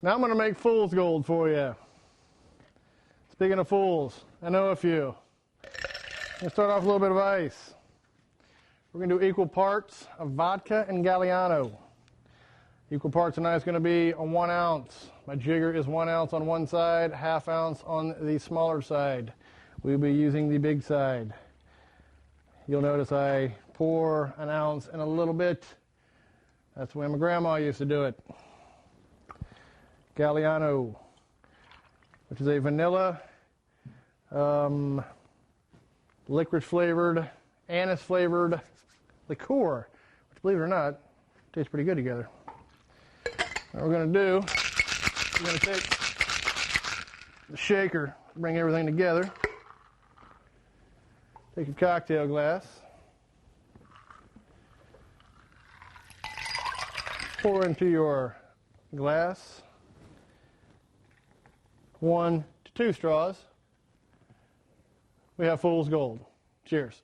Now I'm going to make fool's gold for you. Speaking of fools, I know a few. I'm going to start off with a little bit of ice. We're going to do equal parts of vodka and Galliano. Equal parts tonight is going to be a 1 ounce. My jigger is 1 ounce on one side, ½ ounce on the smaller side. We'll be using the big side. You'll notice I pour 1 ounce and a little bit. That's the way my grandma used to do it. Galliano, which is a vanilla, licorice flavored, anise flavored liqueur, which, believe it or not, tastes pretty good together. What we're going to do, we're going to take the shaker, bring everything together. Take your cocktail glass, pour into your glass 1 to 2 straws. We have fool's gold. Cheers.